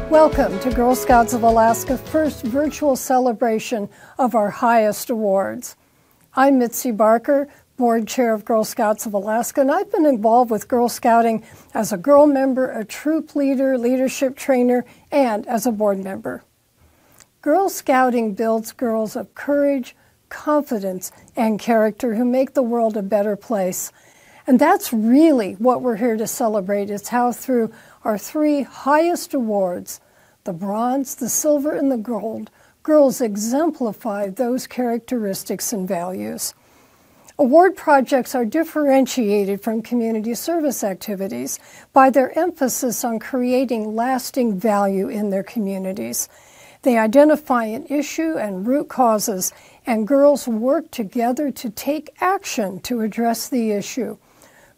Welcome to Girl Scouts of Alaska's first virtual celebration of our highest awards. I'm Mitzi Barker, Board Chair of Girl Scouts of Alaska, and I've been involved with Girl Scouting as a girl member, a troop leader, leadership trainer, and as a board member. Girl Scouting builds girls of courage, confidence, and character who make the world a better place. And that's really what we're here to celebrate, is how through our three highest awards, the bronze, the silver, and the gold, girls exemplify those characteristics and values. Award projects are differentiated from community service activities by their emphasis on creating lasting value in their communities. They identify an issue and root causes, and girls work together to take action to address the issue,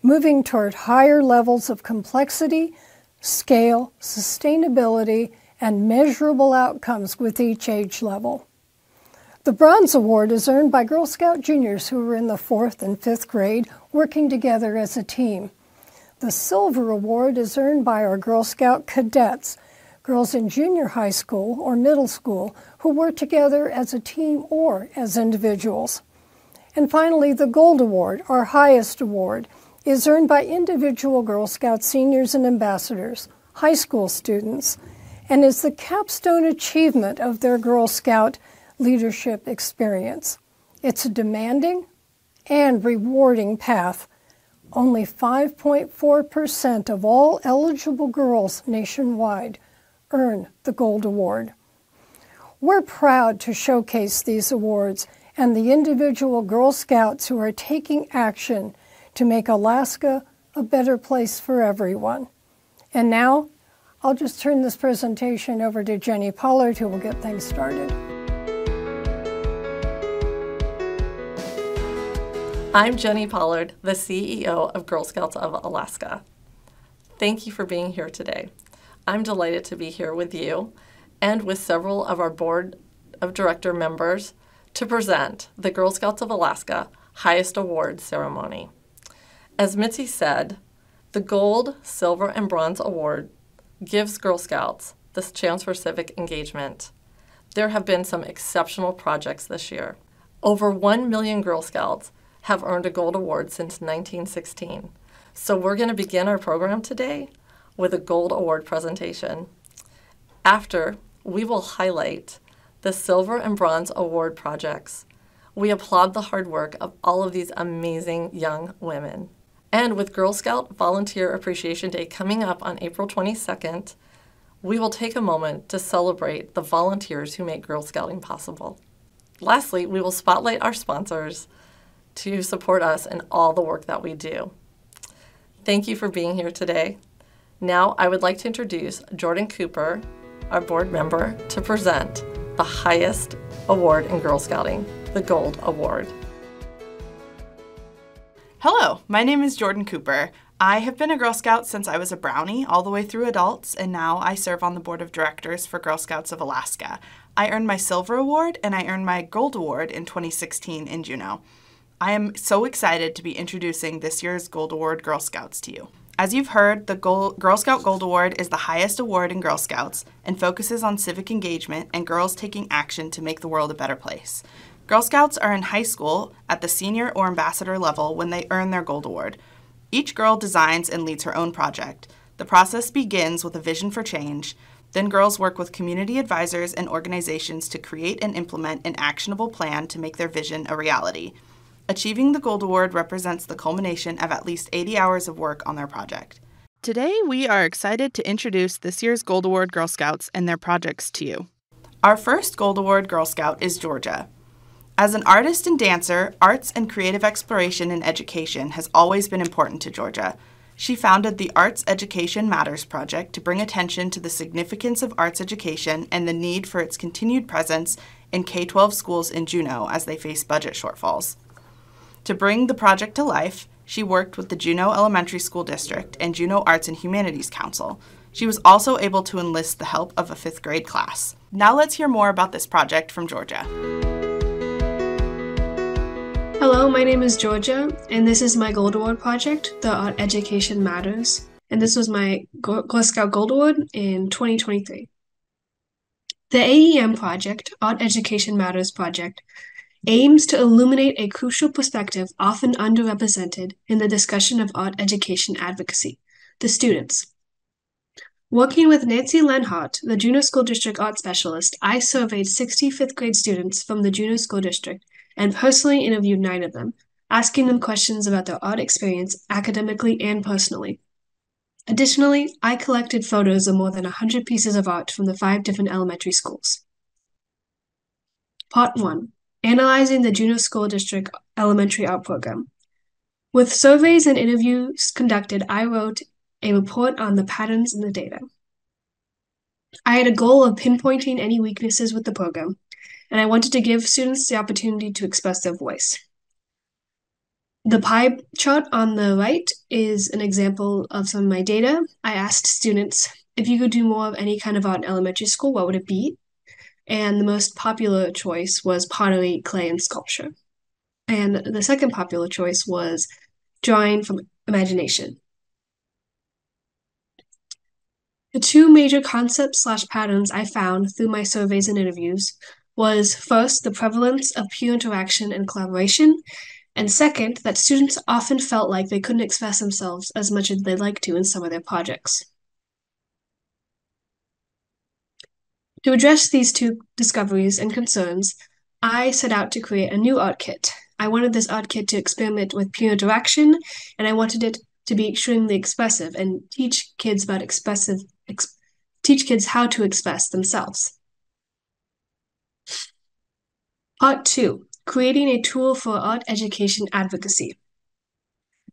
moving toward higher levels of complexity, scale, sustainability, and measurable outcomes with each age level. The Bronze Award is earned by Girl Scout juniors who are in the 4th and 5th grade working together as a team. The Silver Award is earned by our Girl Scout cadets, girls in junior high school or middle school who work together as a team or as individuals. And finally, the Gold Award, our highest award, is earned by individual Girl Scout seniors and ambassadors, high school students, and is the capstone achievement of their Girl Scout leadership experience. It's a demanding and rewarding path. Only 5.4% of all eligible girls nationwide earn the Gold Award. We're proud to showcase these awards and the individual Girl Scouts who are taking action to make Alaska a better place for everyone. And now, I'll just turn this presentation over to Jenny Pollard, who will get things started. I'm Jenny Pollard, the CEO of Girl Scouts of Alaska. Thank you for being here today. I'm delighted to be here with you and with several of our Board of Director members to present the Girl Scouts of Alaska Highest Award Ceremony. As Mitzi said, the Gold, Silver, and Bronze Award gives Girl Scouts this chance for civic engagement. There have been some exceptional projects this year. Over 1 million Girl Scouts have earned a Gold Award since 1916. So we're going to begin our program today with a Gold Award presentation. After, we will highlight the Silver and Bronze Award projects. We applaud the hard work of all of these amazing young women. And with Girl Scout Volunteer Appreciation Day coming up on April 22nd, we will take a moment to celebrate the volunteers who make Girl Scouting possible. Lastly, we will spotlight our sponsors to support us in all the work that we do. Thank you for being here today. Now I would like to introduce Jordan Cooper, our board member, to present the highest award in Girl Scouting, the Gold Award. Hello, my name is Jordan Cooper. I have been a Girl Scout since I was a Brownie all the way through adults, and now I serve on the Board of Directors for Girl Scouts of Alaska. I earned my Silver Award and I earned my Gold Award in 2016 in Juneau. I am so excited to be introducing this year's Gold Award Girl Scouts to you. As you've heard, the Girl Scout Gold Award is the highest award in Girl Scouts and focuses on civic engagement and girls taking action to make the world a better place. Girl Scouts are in high school at the senior or ambassador level when they earn their Gold Award. Each girl designs and leads her own project. The process begins with a vision for change. Then girls work with community advisors and organizations to create and implement an actionable plan to make their vision a reality. Achieving the Gold Award represents the culmination of at least 80 hours of work on their project. Today, we are excited to introduce this year's Gold Award Girl Scouts and their projects to you. Our first Gold Award Girl Scout is Georgia. As an artist and dancer, arts and creative exploration in education has always been important to Georgia. She founded the Arts Education Matters Project to bring attention to the significance of arts education and the need for its continued presence in K-12 schools in Juneau as they face budget shortfalls. To bring the project to life, she worked with the Juneau Elementary School District and Juneau Arts and Humanities Council. She was also able to enlist the help of a 5th grade class. Now let's hear more about this project from Georgia. Hello, my name is Georgia, and this is my Gold Award project, the Art Education Matters. And this was my Girl Scout Gold Award in 2023. The AEM project, Art Education Matters project, aims to illuminate a crucial perspective often underrepresented in the discussion of art education advocacy, the students. Working with Nancy Lenhart, the Juneau School District art specialist, I surveyed 60 fifth grade students from the Juneau School District and personally interviewed 9 of them, asking them questions about their art experience academically and personally. Additionally, I collected photos of more than 100 pieces of art from the 5 different elementary schools. Part 1. Analyzing the Juneau School District Elementary Art Program. With surveys and interviews conducted, I wrote a report on the patterns in the data. I had a goal of pinpointing any weaknesses with the program, and I wanted to give students the opportunity to express their voice. The pie chart on the right is an example of some of my data. I asked students, if you could do more of any kind of art in elementary school, what would it be? And the most popular choice was pottery, clay, and sculpture. And the second popular choice was drawing from imagination. The 2 major concepts/patterns I found through my surveys and interviews was first, the prevalence of peer interaction and collaboration, and second, that students often felt like they couldn't express themselves as much as they'd like to in some of their projects. To address these 2 discoveries and concerns, I set out to create a new art kit. I wanted this art kit to experiment with peer interaction, and I wanted it to be extremely expressive and teach kids how to express themselves. Part 2. Creating a tool for art education advocacy.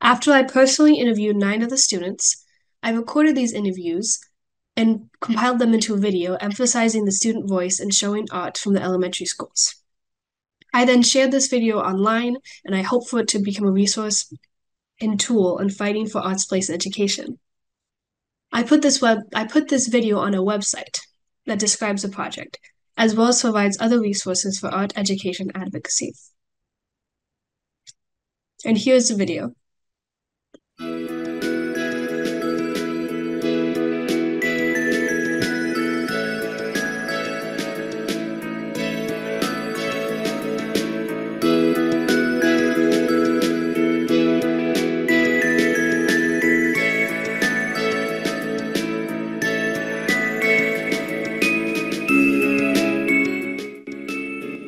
After I personally interviewed 9 of the students, I recorded these interviews and compiled them into a video emphasizing the student voice and showing art from the elementary schools. I then shared this video online, and I hope for it to become a resource and tool in fighting for art's place in education. I put this video on a website that describes the project, as well as provides other resources for art education advocacy. And here's the video.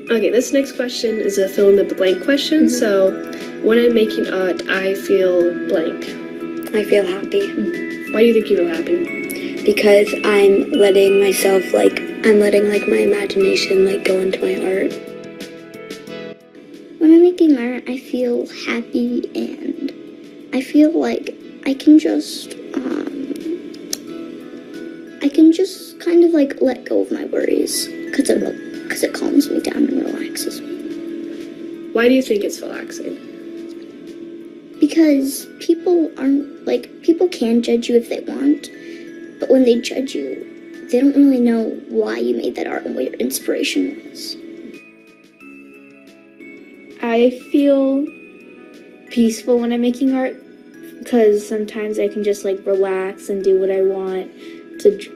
Okay, this next question is a fill in the blank question. So, when I'm making art, I feel blank. I feel happy. Why do you think you feel happy? Because I'm letting myself, I'm letting my imagination, go into my art. When I'm making art, I feel happy and I feel like I can just kind of let go of my worries because it calms me down and relaxes me. Why do you think it's relaxing? Because people can judge you if they want, but when they judge you, they don't really know why you made that art and what your inspiration was. I feel peaceful when I'm making art because sometimes I can just relax and do what I want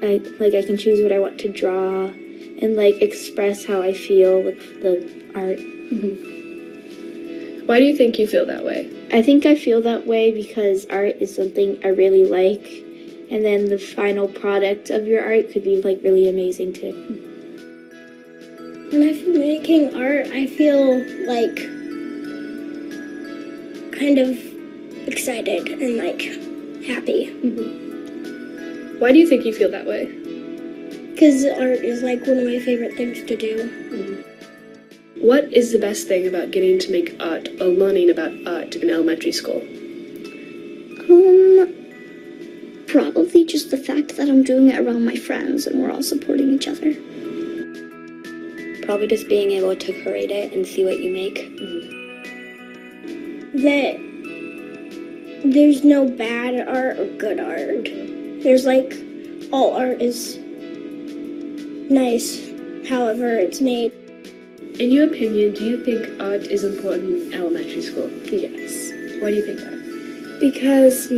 I can choose what I want to draw and express how I feel with the art. Why do you think you feel that way? I think I feel that way because art is something I really like, and then the final product of your art could be really amazing too. When I'm making art, I feel kind of excited and happy. Why do you think you feel that way? Because art is one of my favorite things to do. What is the best thing about getting to make art or learning about art in elementary school? Probably just the fact that I'm doing it around my friends and we're all supporting each other. Probably just being able to create it and see what you make. That there's no bad art or good art. There's all art is nice, however it's made. In your opinion, do you think art is important in elementary school? Yes. Why do you think that? Because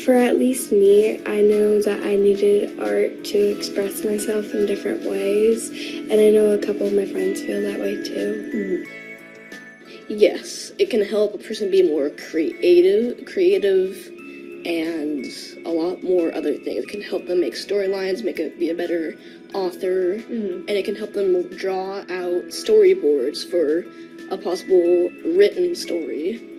For at least me, I know that I needed art to express myself in different ways, and I know a couple of my friends feel that way too. Yes, it can help a person be more creative, and a lot more other things. It can help them make storylines, be a better author, and it can help them draw out storyboards for a possible written story.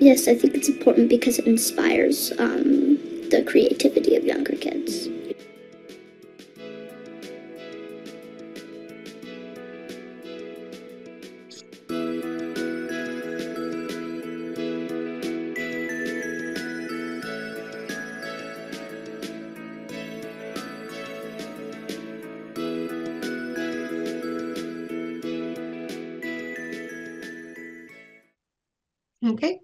Yes, I think it's important because it inspires the creativity of younger kids. Okay.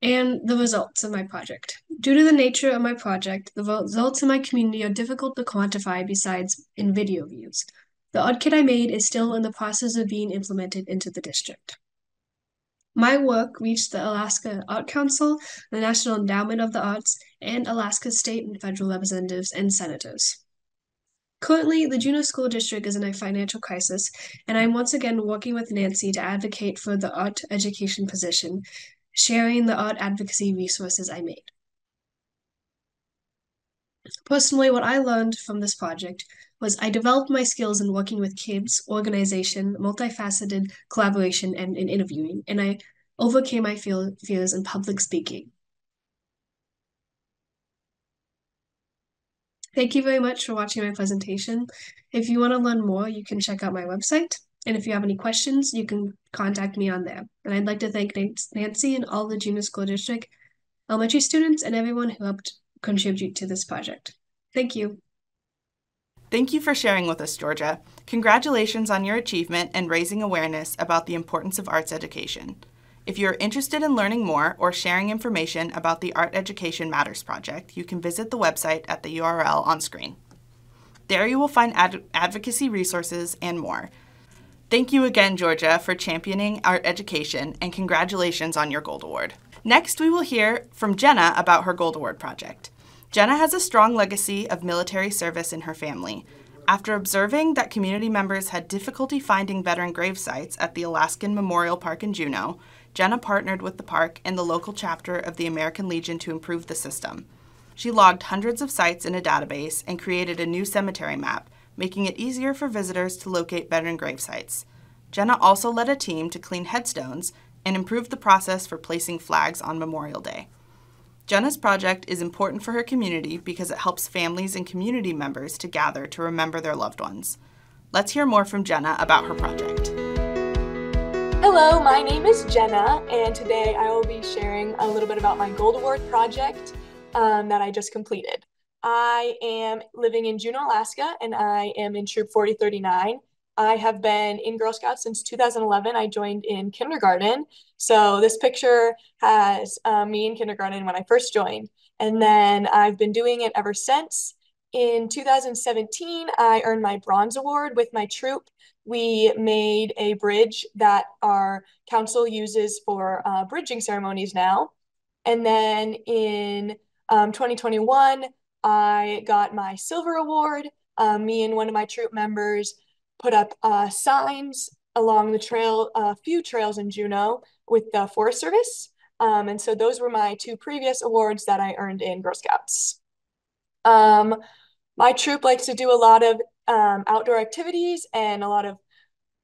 And the results of my project. Due to the nature of my project, the results in my community are difficult to quantify besides in video views. The art kit I made is still in the process of being implemented into the district. My work reached the Alaska Art Council, the National Endowment of the Arts, and Alaska state and federal representatives and senators. Currently, the Juneau School District is in a financial crisis, and I'm once again working with Nancy to advocate for the art education position, sharing the art advocacy resources I made. Personally, what I learned from this project was I developed my skills in working with kids, organization, multifaceted collaboration, and in interviewing, and I overcame my fears in public speaking. Thank you very much for watching my presentation. If you want to learn more, you can check out my website. And if you have any questions, you can contact me on there. And I'd like to thank Nancy and all the Juneau School District elementary students and everyone who helped contribute to this project. Thank you. Thank you for sharing with us, Georgia. Congratulations on your achievement and raising awareness about the importance of arts education. If you're interested in learning more or sharing information about the Art Education Matters project, you can visit the website at the URL on screen. There you will find advocacy resources and more. Thank you again, Georgia, for championing art education, and congratulations on your Gold Award. Next, we will hear from Jenna about her Gold Award project. Jenna has a strong legacy of military service in her family. After observing that community members had difficulty finding veteran grave sites at the Alaskan Memorial Park in Juneau, Jenna partnered with the park and the local chapter of the American Legion to improve the system. She logged hundreds of sites in a database and created a new cemetery map, making it easier for visitors to locate veteran grave sites. Jenna also led a team to clean headstones and improved the process for placing flags on Memorial Day. Jenna's project is important for her community because it helps families and community members to gather to remember their loved ones. Let's hear more from Jenna about her project. Hello, my name is Jenna, and today I will be sharing a little bit about my Gold Award project that I just completed. I am living in Juneau, Alaska, and I am in Troop 4039. I have been in Girl Scouts since 2011. I joined in kindergarten. So this picture has me in kindergarten when I first joined. And then I've been doing it ever since. In 2017, I earned my Bronze Award with my troop. We made a bridge that our council uses for bridging ceremonies now. And then in 2021, I got my Silver Award. Me and one of my troop members put up signs along the trail, a few trails in Juneau with the Forest Service. And so those were my two previous awards that I earned in Girl Scouts. My troop likes to do a lot of outdoor activities and a lot of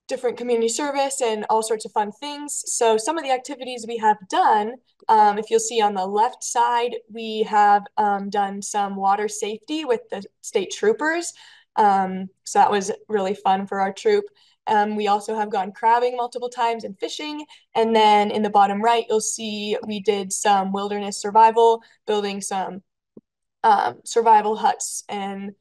different community service and all sorts of fun things. So some of the activities we have done, if you'll see on the left side, we have done some water safety with the state troopers. So that was really fun for our troop. We also have gone crabbing multiple times and fishing. And then in the bottom right, you'll see we did some wilderness survival, building some survival huts and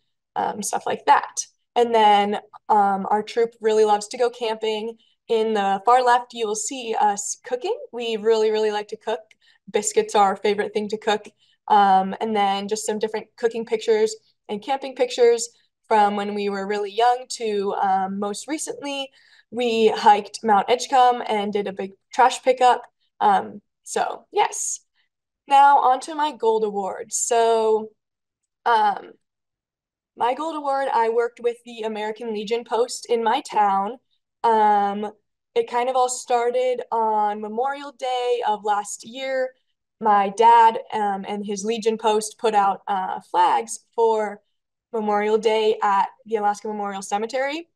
stuff like that. And then our troop really loves to go camping. In the far left, you will see us cooking. We really, really like to cook. Biscuits are our favorite thing to cook. And then just some different cooking pictures and camping pictures from when we were really young to most recently. We hiked Mount Edgecombe and did a big trash pickup. So yes. Now onto my gold award. So um, my gold award, I worked with the American Legion post in my town. It kind of all started on Memorial Day of last year. My dad and his Legion post put out flags for Memorial Day at the Alaska Memorial Cemetery.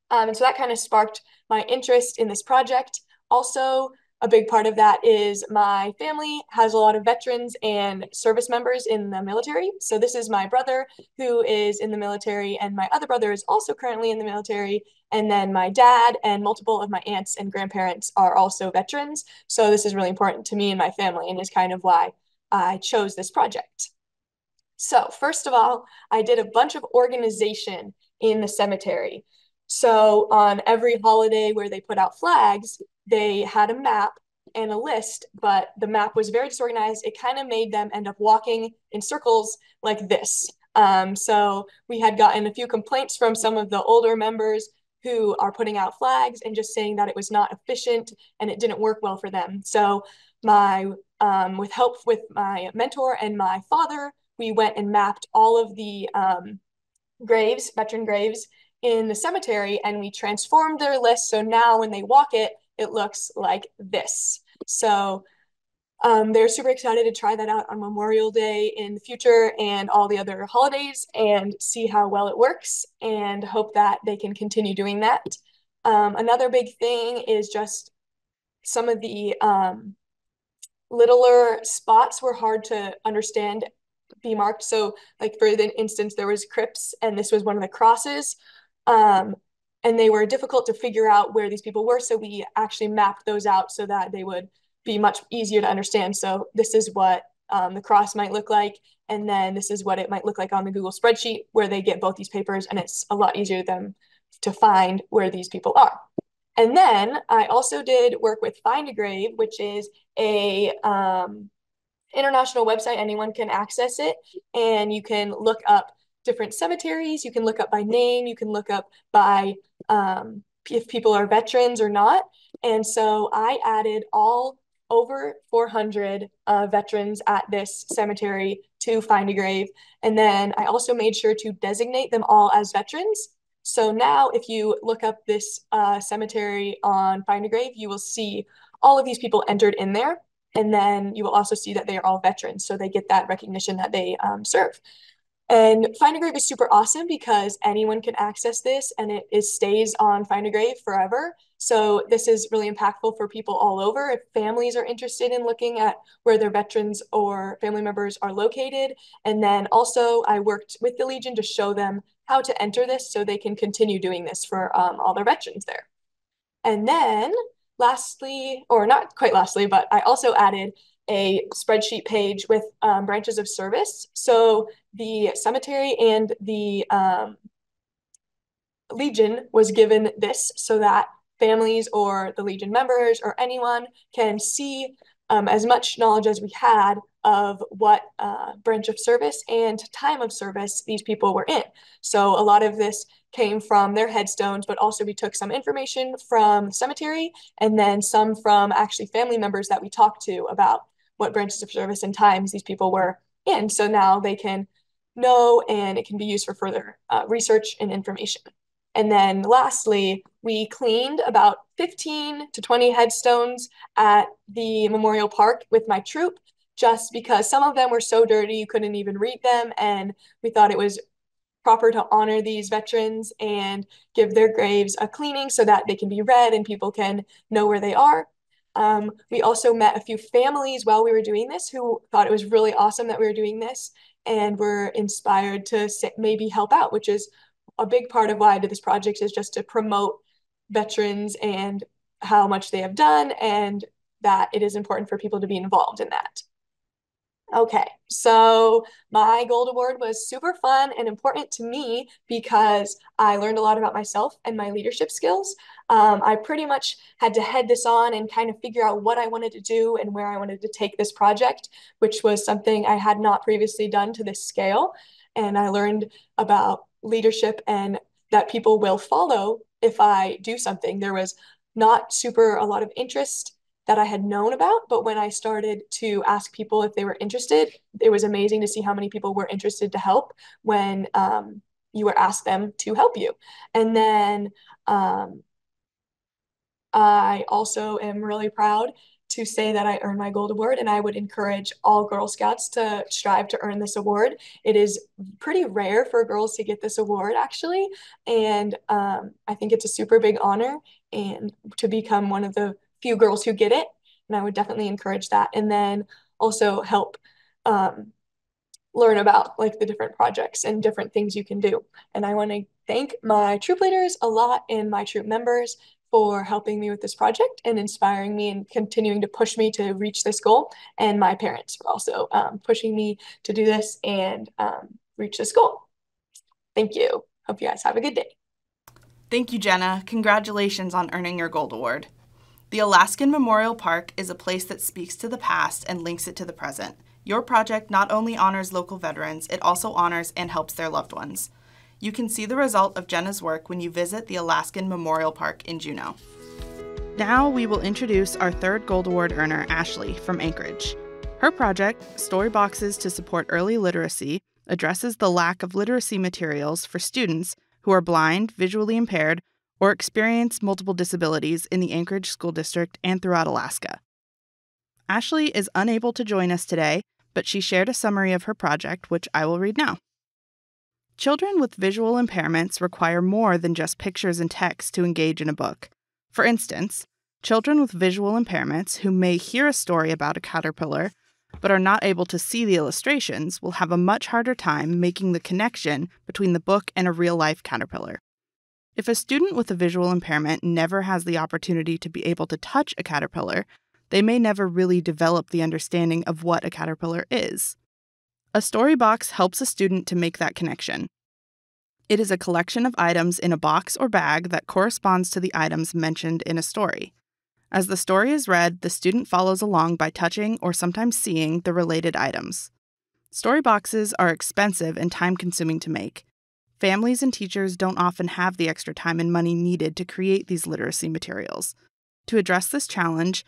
And so that kind of sparked my interest in this project. Also, a big part of that is my family has a lot of veterans and service members in the military. So this is my brother who is in the military, and my other brother is also currently in the military. And then my dad and multiple of my aunts and grandparents are also veterans. So this is really important to me and my family, and is kind of why I chose this project. So first of all, I did a bunch of organization in the cemetery. So on every holiday where they put out flags, they had a map and a list, but the map was very disorganized. It kind of made them end up walking in circles like this. So we had gotten a few complaints from some of the older members who are putting out flags and just saying that it was not efficient and it didn't work well for them. So my with help with my mentor and my father, we went and mapped all of the graves, veteran graves in the cemetery, and we transformed their list. So now when they walk it, it looks like this. So they're super excited to try that out on Memorial Day in the future and all the other holidays and see how well it works, and hope that they can continue doing that. Another big thing is just some of the littler spots were hard to understand, be marked. So like for the instance, there was crypts and this was one of the crosses. And they were difficult to figure out where these people were. So we actually mapped those out so that they would be much easier to understand. So this is what the cross might look like. And then this is what it might look like on the Google spreadsheet where they get both these papers, and it's a lot easier for them to find where these people are. And then I also did work with Find a Grave, which is a international website. Anyone can access it, and you can look up different cemeteries. You can look up by name. You can look up by if people are veterans or not. And so I added all over 400 veterans at this cemetery to Find a Grave. And then I also made sure to designate them all as veterans. So now if you look up this cemetery on Find a Grave, you will see all of these people entered in there. And then you will also see that they are all veterans. So they get that recognition that they serve. And Find a Grave is super awesome because anyone can access this, and it stays on Find a Grave forever. So this is really impactful for people all over. If families are interested in looking at where their veterans or family members are located. And then also I worked with the Legion to show them how to enter this so they can continue doing this for all their veterans there. And then lastly, or not quite lastly, but I also added a spreadsheet page with branches of service. So the cemetery and the Legion was given this so that families or the Legion members or anyone can see as much knowledge as we had of what branch of service and time of service these people were in. So a lot of this came from their headstones, but also we took some information from the cemetery and then some from actually family members that we talked to about what branches of service and times these people were in. So now they can know, and it can be used for further research and information. And then lastly, we cleaned about 15 to 20 headstones at the Memorial Park with my troop, just because some of them were so dirty you couldn't even read them. And we thought it was proper to honor these veterans and give their graves a cleaning so that they can be read and people can know where they are. We also met a few families while we were doing this who thought it was really awesome that we were doing this and were inspired to maybe help out, which is a big part of why I did this project, is just to promote veterans and how much they have done, and that it is important for people to be involved in that. Okay, so my gold award was super fun and important to me because I learned a lot about myself and my leadership skills. I pretty much had to head this on and kind of figure out what I wanted to do and where I wanted to take this project, which was something I had not previously done to this scale. And I learned about leadership and that people will follow if I do something. There was not super a lot of interest that I had known about, but when I started to ask people if they were interested, it was amazing to see how many people were interested to help when you were asked them to help you. And then I also am really proud to say that I earned my gold award, and I would encourage all Girl Scouts to strive to earn this award. It is pretty rare for girls to get this award, actually, and I think it's a super big honor and to become one of the few girls who get it, and I would definitely encourage that. And then also help learn about like the different projects and different things you can do. And I want to thank my troop leaders a lot and my troop members for helping me with this project and inspiring me and continuing to push me to reach this goal. And my parents for also pushing me to do this and reach this goal. Thank you. Hope you guys have a good day. Thank you, Jenna. Congratulations on earning your gold award. The Alaskan Memorial Park is a place that speaks to the past and links it to the present. Your project not only honors local veterans, it also honors and helps their loved ones. You can see the result of Jenna's work when you visit the Alaskan Memorial Park in Juneau. Now we will introduce our third Gold Award earner, Ashley, from Anchorage. Her project, Storyboxes to Support Early Literacy, addresses the lack of literacy materials for students who are blind, visually impaired, or experience multiple disabilities in the Anchorage School District and throughout Alaska. Ashley is unable to join us today, but she shared a summary of her project, which I will read now. Children with visual impairments require more than just pictures and text to engage in a book. For instance, children with visual impairments who may hear a story about a caterpillar but are not able to see the illustrations will have a much harder time making the connection between the book and a real-life caterpillar. If a student with a visual impairment never has the opportunity to be able to touch a caterpillar, they may never really develop the understanding of what a caterpillar is. A story box helps a student to make that connection. It is a collection of items in a box or bag that corresponds to the items mentioned in a story. As the story is read, the student follows along by touching or sometimes seeing the related items. Story boxes are expensive and time-consuming to make. Families and teachers don't often have the extra time and money needed to create these literacy materials. To address this challenge,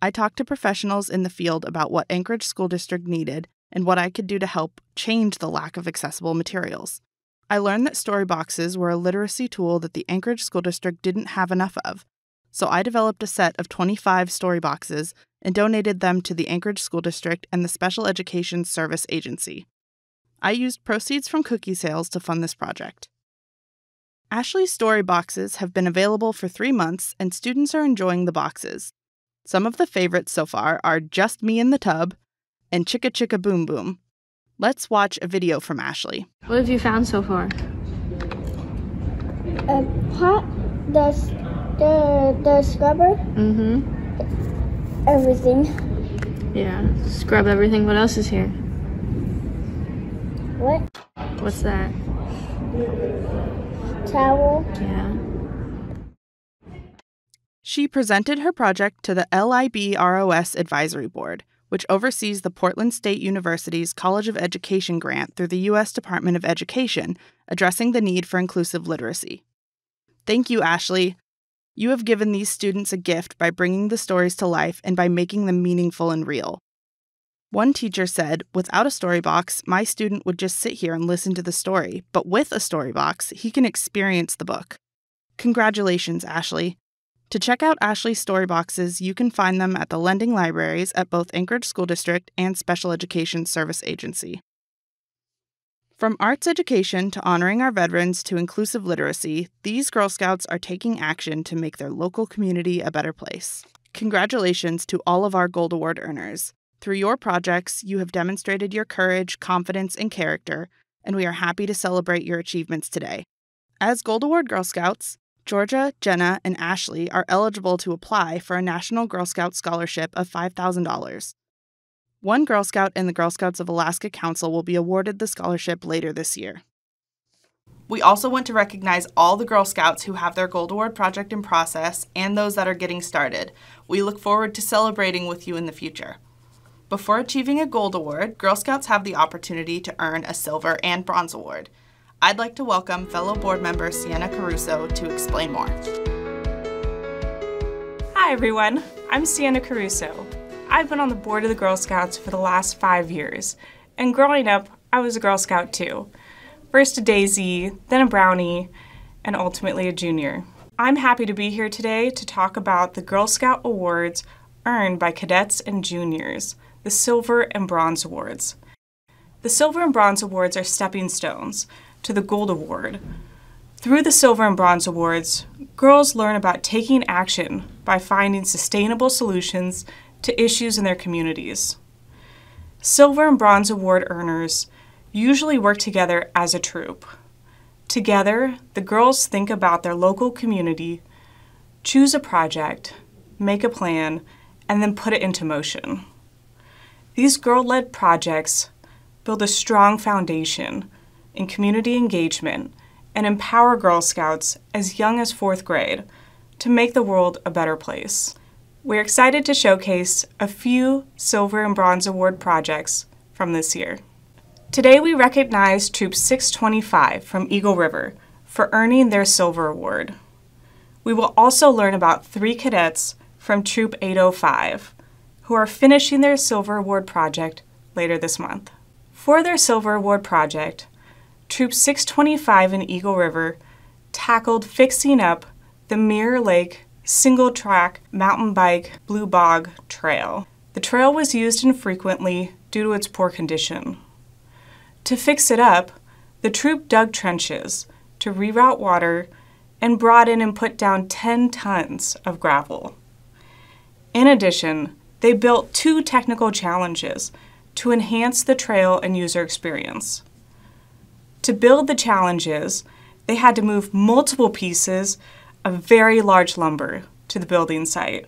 I talked to professionals in the field about what Anchorage School District needed and what I could do to help change the lack of accessible materials. I learned that story boxes were a literacy tool that the Anchorage School District didn't have enough of, so I developed a set of 25 story boxes and donated them to the Anchorage School District and the Special Education Service Agency. I used proceeds from cookie sales to fund this project. Ashley's story boxes have been available for 3 months, and students are enjoying the boxes. Some of the favorites so far are Just Me in the Tub and Chicka Chicka Boom Boom. Let's watch a video from Ashley. What have you found so far? A pot, the scrubber. Mm-hmm. Everything. Yeah. Scrub everything. What else is here? What? What's that? Towel. Yeah. She presented her project to the LIBROS Advisory Board, which oversees the Portland State University's College of Education grant through the U.S. Department of Education, addressing the need for inclusive literacy. Thank you, Ashley. You have given these students a gift by bringing the stories to life and by making them meaningful and real. One teacher said, "Without a story box, my student would just sit here and listen to the story, but with a story box, he can experience the book." Congratulations, Ashley. To check out Ashley's story boxes, you can find them at the lending libraries at both Anchorage School District and Special Education Service Agency. From arts education to honoring our veterans to inclusive literacy, these Girl Scouts are taking action to make their local community a better place. Congratulations to all of our Gold Award earners. Through your projects, you have demonstrated your courage, confidence, and character, and we are happy to celebrate your achievements today. As Gold Award Girl Scouts, Georgia, Jenna, and Ashley are eligible to apply for a National Girl Scout Scholarship of $5,000. One Girl Scout in the Girl Scouts of Alaska Council will be awarded the scholarship later this year. We also want to recognize all the Girl Scouts who have their Gold Award project in process and those that are getting started. We look forward to celebrating with you in the future. Before achieving a Gold Award, Girl Scouts have the opportunity to earn a Silver and Bronze Award. I'd like to welcome fellow board member Sienna Caruso to explain more. Hi everyone, I'm Sienna Caruso. I've been on the board of the Girl Scouts for the last 5 years, and growing up, I was a Girl Scout too. First a Daisy, then a Brownie, and ultimately a junior. I'm happy to be here today to talk about the Girl Scout awards earned by cadets and juniors, the Silver and Bronze Awards. The Silver and Bronze Awards are stepping stones to the Gold Award. Through the Silver and Bronze Awards, girls learn about taking action by finding sustainable solutions to issues in their communities. Silver and Bronze Award earners usually work together as a troop. Together, the girls think about their local community, choose a project, make a plan, and then put it into motion. These girl-led projects build a strong foundation in community engagement and empower Girl Scouts as young as 4th grade to make the world a better place. We're excited to showcase a few Silver and Bronze Award projects from this year. Today we recognize Troop 625 from Eagle River for earning their Silver Award. We will also learn about 3 cadets from Troop 805 who are finishing their Silver Award project later this month. For their Silver Award project, Troop 625 in Eagle River tackled fixing up the Mirror Lake single-track mountain bike Blue Bog Trail. The trail was used infrequently due to its poor condition. To fix it up, the troop dug trenches to reroute water and brought in and put down 10 tons of gravel. In addition, they built 2 technical challenges to enhance the trail and user experience. To build the challenges, they had to move multiple pieces of very large lumber to the building site.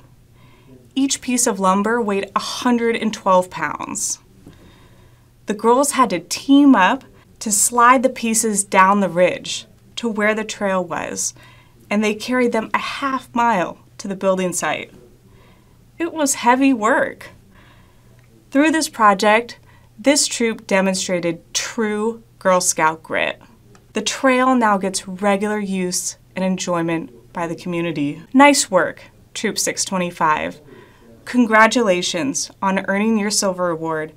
Each piece of lumber weighed 112 pounds. The girls had to team up to slide the pieces down the ridge to where the trail was, and they carried them a half-mile to the building site. It was heavy work. Through this project, this troop demonstrated true Girl Scout grit. The trail now gets regular use and enjoyment by the community. Nice work, Troop 625. Congratulations on earning your Silver Award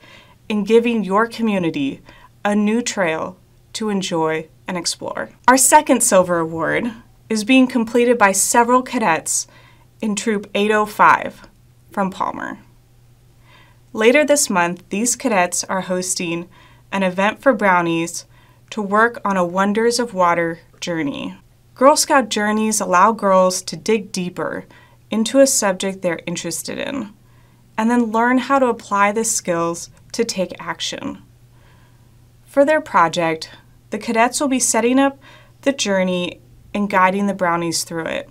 and giving your community a new trail to enjoy and explore. Our second Silver Award is being completed by several cadets in Troop 805 from Palmer. Later this month, these cadets are hosting an event for Brownies to work on a Wonders of Water journey. Girl Scout journeys allow girls to dig deeper into a subject they're interested in, and then learn how to apply the skills to take action. For their project, the cadets will be setting up the journey and guiding the Brownies through it.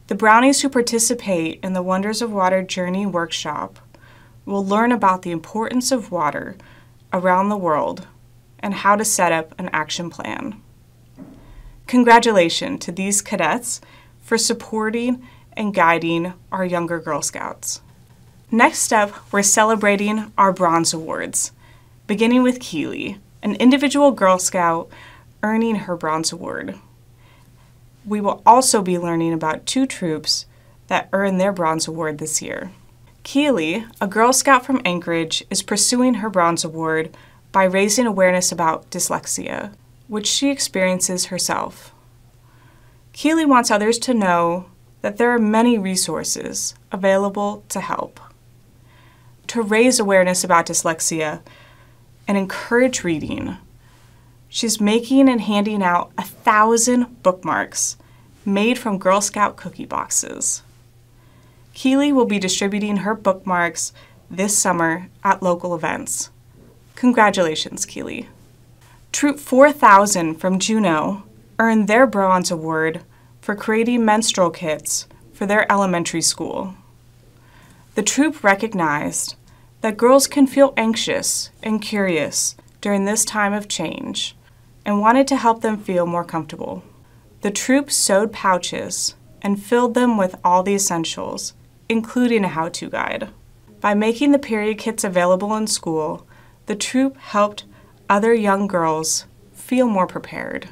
The Brownies who participate in the Wonders of Water Journey workshop will learn about the importance of water around the world and how to set up an action plan. Congratulations to these cadets for supporting and guiding our younger Girl Scouts. Next up, we're celebrating our Bronze Awards, beginning with Keely, an individual Girl Scout earning her Bronze Award. We will also be learning about 2 troops that earned their Bronze Award this year. Keely, a Girl Scout from Anchorage, is pursuing her Bronze Award by raising awareness about dyslexia, which she experiences herself. Keely wants others to know that there are many resources available to help. To raise awareness about dyslexia and encourage reading, she's making and handing out 1,000 bookmarks made from Girl Scout cookie boxes. Keely will be distributing her bookmarks this summer at local events. Congratulations, Keely. Troop 4000 from Juneau earned their Bronze Award for creating menstrual kits for their elementary school. The troop recognized that girls can feel anxious and curious during this time of change and wanted to help them feel more comfortable. The troop sewed pouches and filled them with all the essentials, including a how-to guide. By making the period kits available in school, the troop helped other young girls feel more prepared.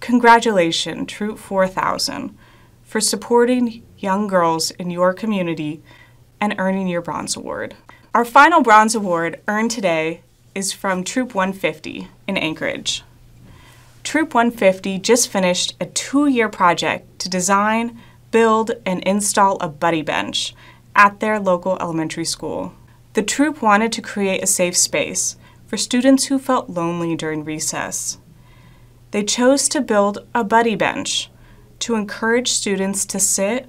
Congratulations, Troop 4000, for supporting young girls in your community and earning your Bronze Award. Our final Bronze Award earned today is from Troop 150 in Anchorage. Troop 150 just finished a 2-year project to design, build, and install a buddy bench at their local elementary school. The troop wanted to create a safe space for students who felt lonely during recess. They chose to build a buddy bench to encourage students to sit,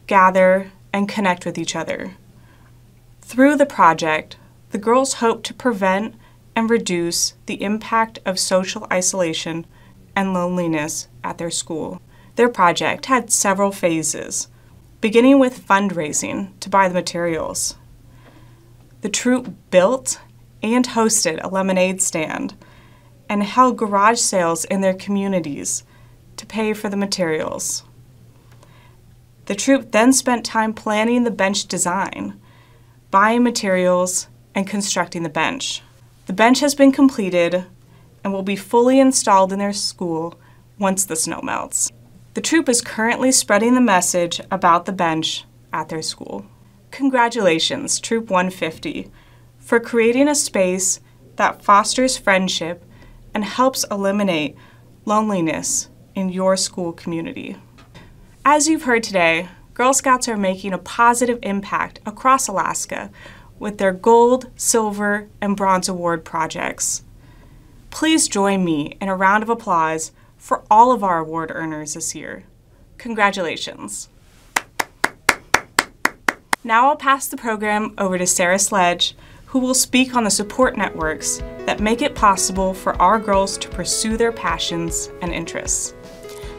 gather, and connect with each other. Through the project, the girls hoped to prevent and reduce the impact of social isolation and loneliness at their school. Their project had several phases, beginning with fundraising to buy the materials. The troop built and hosted a lemonade stand and held garage sales in their communities to pay for the materials. The troop then spent time planning the bench design, buying materials, and constructing the bench. The bench has been completed and will be fully installed in their school once the snow melts. The troop is currently spreading the message about the bench at their school. Congratulations, Troop 150, for creating a space that fosters friendship and helps eliminate loneliness in your school community. As you've heard today, Girl Scouts are making a positive impact across Alaska with their Gold, Silver, and Bronze Award projects. Please join me in a round of applause for all of our award earners this year. Congratulations. Now I'll pass the program over to Sarah Sledge, who will speak on the support networks that make it possible for our girls to pursue their passions and interests.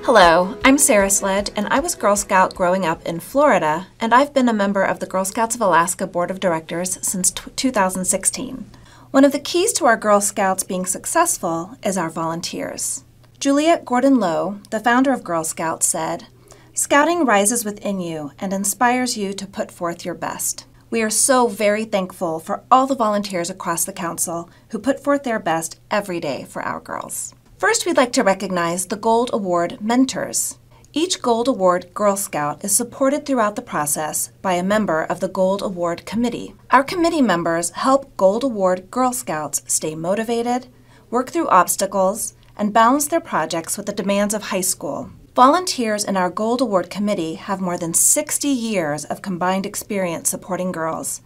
Hello, I'm Sarah Sledge, and I was Girl Scout growing up in Florida, and I've been a member of the Girl Scouts of Alaska Board of Directors since 2016. One of the keys to our Girl Scouts being successful is our volunteers. Juliet Gordon-Lowe, the founder of Girl Scouts, said, "Scouting rises within you and inspires you to put forth your best." We are so very thankful for all the volunteers across the Council who put forth their best every day for our girls. First, we'd like to recognize the Gold Award mentors. Each Gold Award Girl Scout is supported throughout the process by a member of the Gold Award Committee. Our committee members help Gold Award Girl Scouts stay motivated, work through obstacles, and balance their projects with the demands of high school. Volunteers in our Gold Award Committee have more than 60 years of combined experience supporting girls.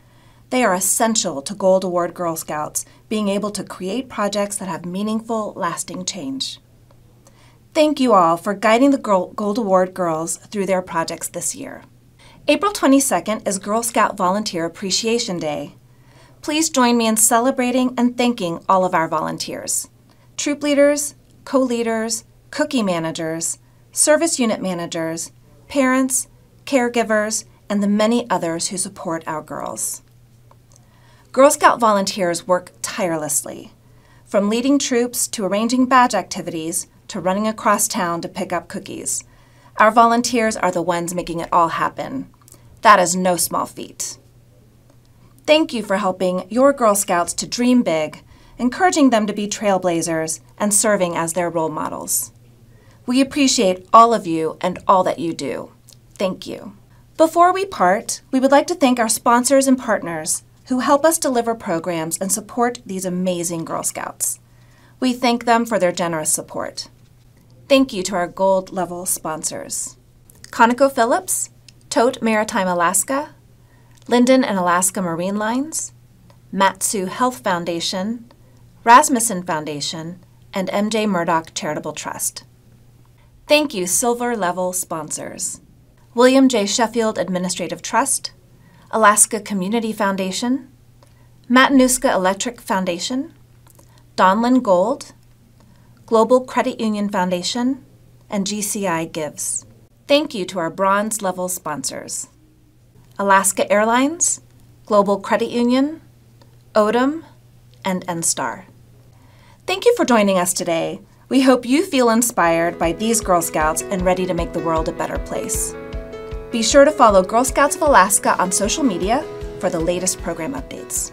They are essential to Gold Award Girl Scouts, being able to create projects that have meaningful, lasting change. Thank you all for guiding the Gold Award girls through their projects this year. April 22nd is Girl Scout Volunteer Appreciation Day. Please join me in celebrating and thanking all of our volunteers. Troop leaders, co-leaders, cookie managers, service unit managers, parents, caregivers, and the many others who support our girls. Girl Scout volunteers work tirelessly, from leading troops to arranging badge activities to running across town to pick up cookies. Our volunteers are the ones making it all happen. That is no small feat. Thank you for helping your Girl Scouts to dream big, encouraging them to be trailblazers and serving as their role models. We appreciate all of you and all that you do. Thank you. Before we part, we would like to thank our sponsors and partners who help us deliver programs and support these amazing Girl Scouts. We thank them for their generous support. Thank you to our gold level sponsors: ConocoPhillips, Tote Maritime Alaska, Linden and Alaska Marine Lines, Matsu Health Foundation, Rasmussen Foundation, and MJ Murdoch Charitable Trust. Thank you, silver level sponsors: William J. Sheffield Administrative Trust, Alaska Community Foundation, Matanuska Electric Foundation, Donlin Gold, Global Credit Union Foundation, and GCI Gives. Thank you to our bronze level sponsors: Alaska Airlines, Global Credit Union, Odom, and NSTAR. Thank you for joining us today. We hope you feel inspired by these Girl Scouts and ready to make the world a better place. Be sure to follow Girl Scouts of Alaska on social media for the latest program updates.